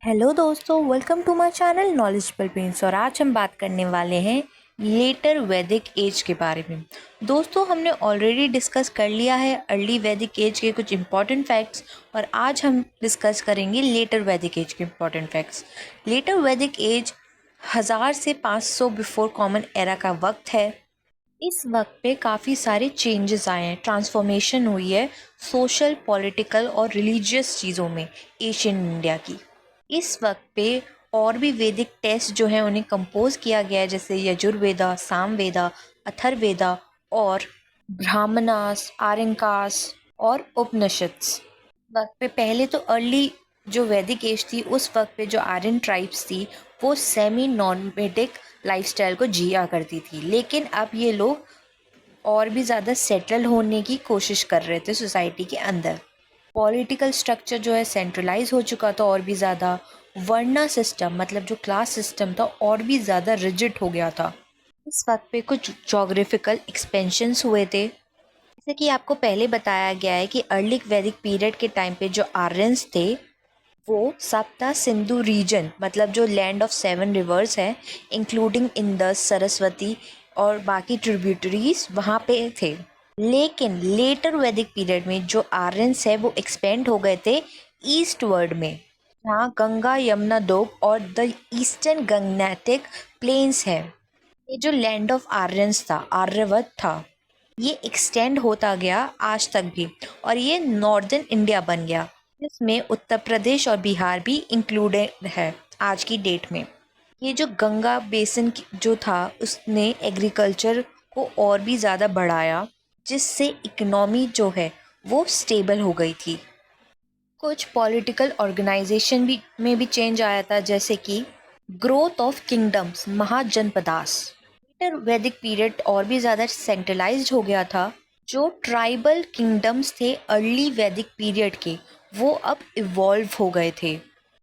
Hello दोस्तों, welcome to my channel Knowledgeable Prince. और आज हम बात करने वाले हैं लेटर वैदिक एज के बारे में। दोस्तों, हमने ऑलरेडी डिस्कस कर लिया है अर्ली वैदिक एज के कुछ इंपॉर्टेंट फैक्ट्स, और आज हम डिस्कस करेंगे लेटर वैदिक एज के इंपॉर्टेंट फैक्ट्स। लेटर वैदिक एज 1000 से 500 बिफोर कॉमन एरा का वक्त है। इस वक्त पे काफ़ी सारे चेंजेस आए हैं, ट्रांसफॉर्मेशन हुई है सोशल, पॉलिटिकल और रिलीजियस चीज़ों में एशियन इंडिया की। इस वक्त पे और भी वैदिक टेक्स्ट जो हैं उन्हें कंपोज किया गया है, जैसे यजुर्वेदा, सामवेदा, अथर्ववेदा और ब्राह्मणास, आरण्यकास और उपनिषद्स। वक्त पे पहले तो अर्ली जो वैदिक एज थी, उस वक्त पे जो आर्यन ट्राइब्स थी वो सेमी नॉर्मेटिक लाइफस्टाइल को जिया करती थी, लेकिन अब ये लोग और भी ज़्यादा सेटल होने की कोशिश कर रहे थे सोसाइटी के अंदर। पॉलिटिकल स्ट्रक्चर जो है सेंट्रलाइज हो चुका था और भी ज़्यादा। वर्ना सिस्टम मतलब जो क्लास सिस्टम था और भी ज़्यादा रिजिड हो गया था। इस वक्त पे कुछ जोग्राफिकल एक्सपेंशंस हुए थे, जैसे कि आपको पहले बताया गया है कि अर्ली वैदिक पीरियड के टाइम पे जो आर्यंस थे वो सप्ता सिंधु रीजन मतलब जो लैंड ऑफ 7 रिवर्स है, इंक्लूडिंग इंदस, सरस्वती और बाकी ट्रिब्यूटरीज वहाँ पे थे। लेकिन लेटर वैदिक पीरियड में जो आर्यंस है वो एक्सपेंड हो गए थे ईस्ट वर्ड में, जहाँ गंगा, यमुना दोब और द ईस्टर्न गंगनैतिक प्लेन्स है। ये जो लैंड ऑफ आर्यंस था, आर्यवत था, ये एक्सटेंड होता गया आज तक भी, और ये नॉर्दर्न इंडिया बन गया, जिसमें उत्तर प्रदेश और बिहार भी इंक्लूडेड है आज की डेट में। ये जो गंगा बेसिन जो था उसने एग्रीकल्चर को और भी ज़्यादा बढ़ाया, जिससे इकोनॉमी जो है वो स्टेबल हो गई थी। कुछ पॉलिटिकल ऑर्गेनाइजेशन भी में भी चेंज आया था, जैसे कि growth of kingdoms, Mahajanapadas. Later Vedic period और भी ज़्यादा सेंट्रलाइज्ड हो गया था। जो ट्राइबल किंगडम्स थे अर्ली वैदिक पीरियड के, वो अब इवॉल्व हो गए थे।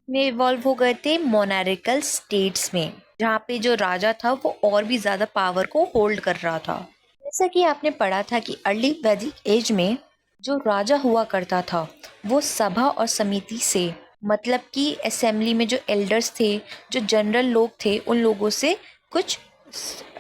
में इवॉल्व हो गए थे मोनारिकल स्टेट्स में, जहाँ पे जो राजा था वो और भी ज़्यादा पावर को होल्ड कर रहा था। जैसा कि आपने पढ़ा था कि अर्ली वैदिक एज में जो राजा हुआ करता था वो सभा और समिति से, मतलब कि असेंबली में जो एल्डर्स थे, जो जनरल लोग थे, उन लोगों से कुछ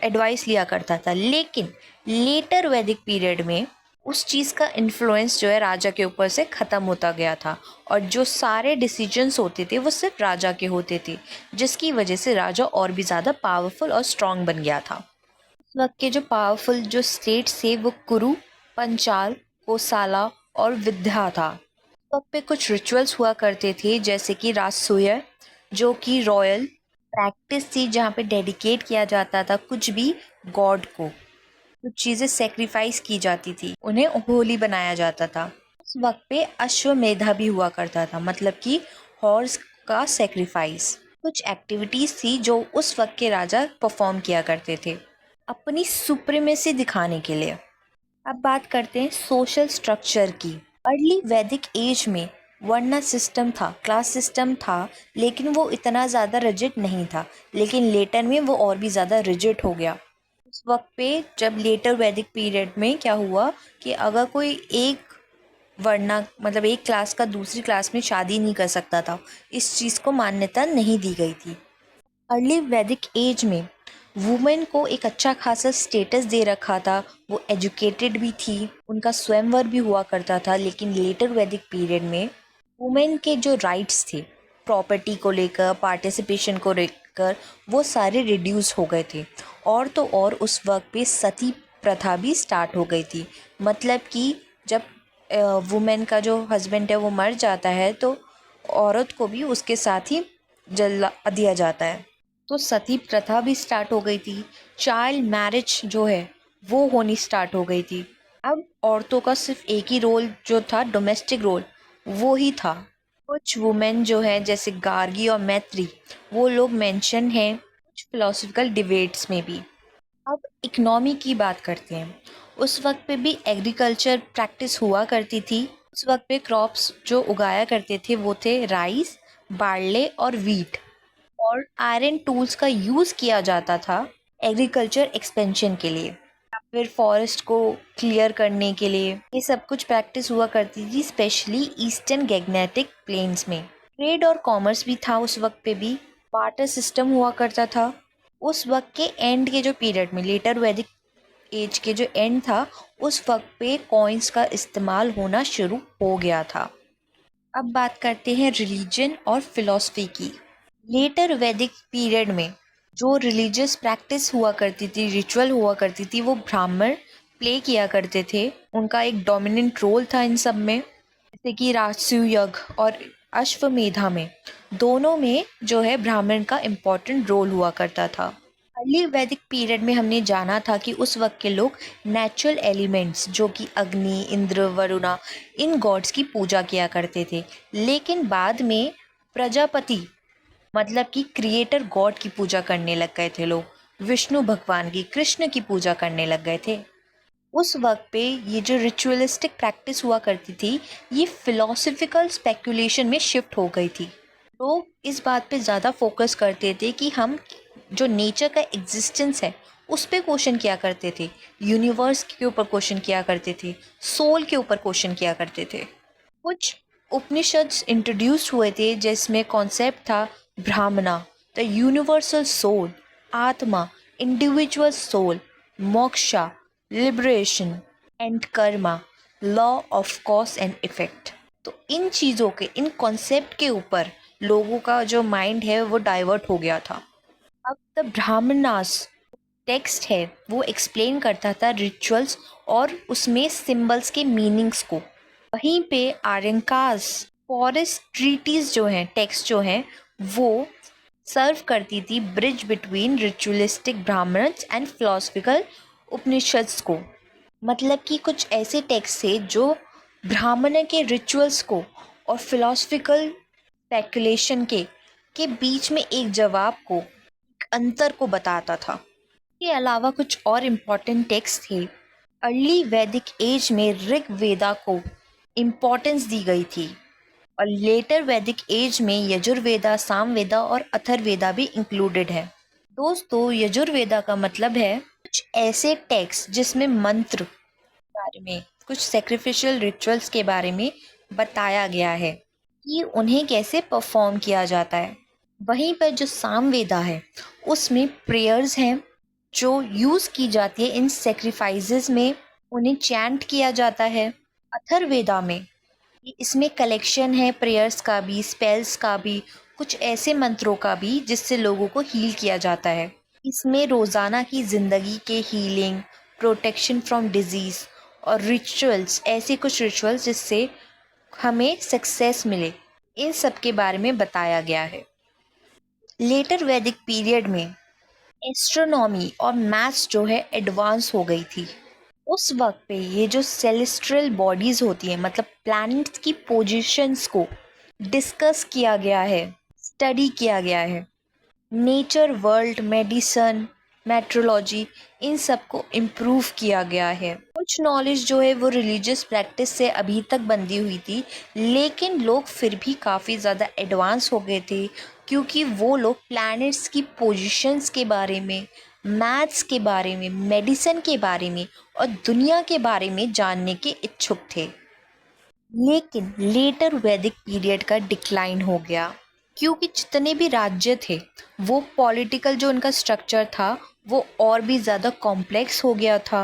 एडवाइस लिया करता था। लेकिन लेटर वैदिक पीरियड में उस चीज़ का इन्फ्लुएंस जो है राजा के ऊपर से ख़त्म होता गया था, और जो सारे डिसीजंस होते थे वो सिर्फ राजा के होते थे, जिसकी वजह से राजा और भी ज़्यादा पावरफुल और स्ट्रांग बन गया था। उस वक्त के जो पावरफुल जो स्टेट्स थे वो कुरु, पंचाल, कोसाला और विद्या था। उस वक्त पे कुछ रिचुअल्स हुआ करते थे, जैसे कि राजसूय, जो कि रॉयल प्रैक्टिस थी, जहाँ पे डेडिकेट किया जाता था कुछ भी गॉड को, कुछ चीज़ें सेक्रीफाइस की जाती थी, उन्हें होली बनाया जाता था। उस वक्त पे अश्वमेधा भी हुआ करता था, मतलब कि हॉर्स का सेक्रीफाइस। कुछ एक्टिविटीज़ थी जो उस वक्त के राजा परफॉर्म किया करते थे अपनी सुप्रीमेसी दिखाने के लिए। अब बात करते हैं सोशल स्ट्रक्चर की। अर्ली वैदिक एज में वर्ना सिस्टम था, क्लास सिस्टम था, लेकिन वो इतना ज़्यादा रिजिड नहीं था। लेकिन लेटर में वो और भी ज़्यादा रिजिड हो गया। उस वक्त पे जब लेटर वैदिक पीरियड में क्या हुआ कि अगर कोई एक वर्ना मतलब एक क्लास का दूसरी क्लास में शादी नहीं कर सकता था, इस चीज़ को मान्यता नहीं दी गई थी। अर्ली वैदिक एज में वुमेन को एक अच्छा खासा स्टेटस दे रखा था, वो एजुकेटेड भी थी, उनका स्वयंवर भी हुआ करता था। लेकिन लेटर वैदिक पीरियड में वुमेन के जो राइट्स थे प्रॉपर्टी को लेकर, पार्टिसिपेशन को लेकर, वो सारे रिड्यूस हो गए थे। और तो और उस वक्त पे सती प्रथा भी स्टार्ट हो गई थी, मतलब कि जब वुमेन का जो हस्बैंड है वो मर जाता है तो औरत को भी उसके साथ ही जला दिया जाता है। तो सती प्रथा भी स्टार्ट हो गई थी। चाइल्ड मैरिज जो है वो होनी स्टार्ट हो गई थी। अब औरतों का सिर्फ एक ही रोल जो था, डोमेस्टिक रोल, वो ही था। कुछ वुमेन जो है जैसे गार्गी और मैत्री, वो लोग मेंशन हैं कुछ फिलोसफिकल डिबेट्स में भी। अब इकोनॉमी की बात करते हैं। उस वक्त पे भी एग्रीकल्चर प्रैक्टिस हुआ करती थी। उस वक्त पे क्रॉप्स जो उगाया करते थे वो थे राइस, बार्ले और वीट। और आयरन टूल्स का यूज़ किया जाता था एग्रीकल्चर एक्सपेंशन के लिए, या फिर फॉरेस्ट को क्लियर करने के लिए। ये सब कुछ प्रैक्टिस हुआ करती थी, स्पेशली ईस्टर्न गैग्नेटिक प्लेन्स में। ट्रेड और कॉमर्स भी था उस वक्त पे भी, बार्टर सिस्टम हुआ करता था। उस वक्त के एंड के जो पीरियड में, लेटर वैदिक एज के जो एंड था, उस वक्त पे कॉइन्स का इस्तेमाल होना शुरू हो गया था। अब बात करते हैं रिलीजन और फिलॉसफी की। लेटर वैदिक पीरियड में जो रिलीजियस प्रैक्टिस हुआ करती थी, रिचुअल हुआ करती थी, वो ब्राह्मण प्ले किया करते थे। उनका एक डोमिनेंट रोल था इन सब में, जैसे कि राजसूय यज्ञ और अश्वमेधा में, दोनों में जो है ब्राह्मण का इम्पोर्टेंट रोल हुआ करता था। अर्ली वैदिक पीरियड में हमने जाना था कि उस वक्त के लोग नेचुरल एलिमेंट्स जो कि अग्नि, इंद्र, वरुणा, इन गॉड्स की पूजा किया करते थे। लेकिन बाद में प्रजापति मतलब कि क्रिएटर गॉड की पूजा करने लग गए थे लोग, विष्णु भगवान की, कृष्ण की पूजा करने लग गए थे। उस वक्त पे ये जो रिचुअलिस्टिक प्रैक्टिस हुआ करती थी, ये फिलोसफिकल स्पेकुलेशन में शिफ्ट हो गई थी। लोग इस बात पे ज़्यादा फोकस करते थे कि हम जो नेचर का एग्जिस्टेंस है उस पे क्वेश्चन किया करते थे, यूनिवर्स के ऊपर क्वेश्चन किया करते थे, सोल के ऊपर क्वेश्चन किया करते थे। कुछ उपनिषद्स इंट्रोड्यूस हुए थे जिसमें कॉन्सेप्ट था Brahmana, the universal soul, atma, individual soul, moksha, liberation and karma, law of cause and effect. तो इन चीज़ों के, इन कॉन्सेप्ट के ऊपर लोगों का जो माइंड है वो डाइवर्ट हो गया था। अब द ब्राह्मणास टेक्स्ट है वो एक्सप्लेन करता था रिचुअल्स और उसमें सिंबल्स के मीनिंग्स को। वहीं पे आर्यंकास फॉरेस्ट ट्रीटीज जो हैं, टेक्स्ट जो हैं, वो सर्व करती थी bridge between ritualistic Brahmans and philosophical Upanishads को। मतलब कि कुछ ऐसे टेक्स्ट थे जो ब्राह्मण के रिचुअल्स को और फिलोसफिकल स्पेकुलेशन के बीच में एक जवाब को, एक अंतर को बताता था। इसके अलावा कुछ और इम्पोर्टेंट टेक्स्ट थे। अर्ली वैदिक एज में ऋग वेदा को इम्पोर्टेंस दी गई थी और लेटर वैदिक एज में यजुर्वेदा, सामवेदा और अथर्ववेदा भी इंक्लूडेड है। दोस्तों, यजुर्वेदा का मतलब है कुछ ऐसे टेक्स्ट जिसमें मंत्र के बारे में, कुछ सेक्रिफिशियल रिचुअल्स के बारे में बताया गया है कि उन्हें कैसे परफॉर्म किया जाता है। वहीं पर जो सामवेदा है उसमें प्रेयर्स हैं जो यूज़ की जाती है इन सेक्रीफाइसेस में, उन्हें चैंट किया जाता है। अथर्ववेदा में इसमें कलेक्शन है प्रेयर्स का भी, स्पेल्स का भी, कुछ ऐसे मंत्रों का भी जिससे लोगों को हील किया जाता है। इसमें रोज़ाना की ज़िंदगी के हीलिंग, प्रोटेक्शन फ्रॉम डिजीज़ और रिचुअल्स, ऐसे कुछ रिचुअल्स जिससे हमें सक्सेस मिले, इन सब के बारे में बताया गया है। लेटर वैदिक पीरियड में एस्ट्रोनॉमी और मैथ्स जो है एडवांस हो गई थी। उस वक्त पे ये जो सेलेस्ट्रियल बॉडीज़ होती हैं, मतलब प्लैनेट्स की पोजीशंस को डिस्कस किया गया है, स्टडी किया गया है। नेचर वर्ल्ड, मेडिसन, मेट्रोलॉजी, इन सब को इम्प्रूव किया गया है। कुछ नॉलेज जो है वो रिलीजियस प्रैक्टिस से अभी तक बंधी हुई थी, लेकिन लोग फिर भी काफ़ी ज़्यादा एडवांस हो गए थे क्योंकि वो लोग प्लैनेट्स की पोजीशंस के बारे में, मैथ्स के बारे में, मेडिसिन के बारे में और दुनिया के बारे में जानने के इच्छुक थे। लेकिन लेटर वैदिक पीरियड का डिक्लाइन हो गया क्योंकि जितने भी राज्य थे वो पॉलिटिकल जो उनका स्ट्रक्चर था वो और भी ज़्यादा कॉम्प्लेक्स हो गया था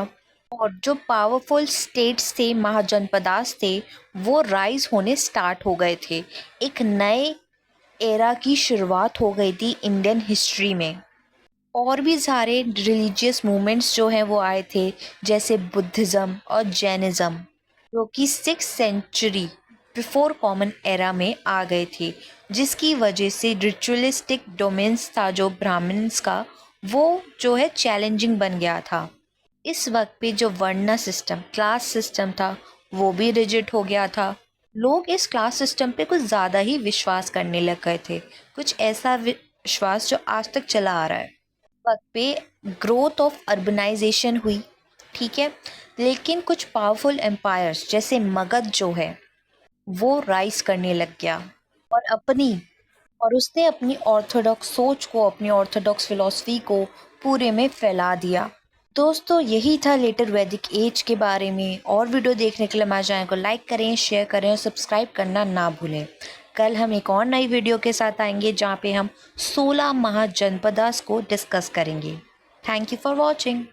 और जो पावरफुल स्टेट्स थे, महाजनपदास थे, वो राइज होने स्टार्ट हो गए थे। एक नए एरा की शुरुआत हो गई थी इंडियन हिस्ट्री में। और भी सारे रिलीजियस मूवमेंट्स जो हैं वो आए थे, जैसे बुद्धिज़्म और जैनिज़्म, जो कि 6th century before common era में आ गए थे, जिसकी वजह से रिचुअलिस्टिक डोमेन्स था जो ब्राह्मण्स का, वो जो है चैलेंजिंग बन गया था। इस वक्त पे जो वर्ण सिस्टम, क्लास सिस्टम था, वो भी रिजिड हो गया था। लोग इस क्लास सिस्टम पे कुछ ज़्यादा ही विश्वास करने लग गए थे, कुछ ऐसा विश्वास जो आज तक चला आ रहा है। वक्त पे ग्रोथ ऑफ अर्बनाइजेशन हुई, ठीक है, लेकिन कुछ पावरफुल एम्पायर्स जैसे मगध जो है वो राइज करने लग गया और उसने अपनी ऑर्थोडॉक्स सोच को, अपनी ऑर्थोडॉक्स फिलॉसफी को पूरे में फैला दिया। दोस्तों, यही था लेटर वैदिक एज के बारे में। और वीडियो देखने के लिए हमारे चैनल को लाइक करें, शेयर करें और सब्सक्राइब करना ना भूलें। कल हम एक और नई वीडियो के साथ आएंगे जहाँ पे हम 16 महाजनपदास को डिस्कस करेंगे। Thank you for watching.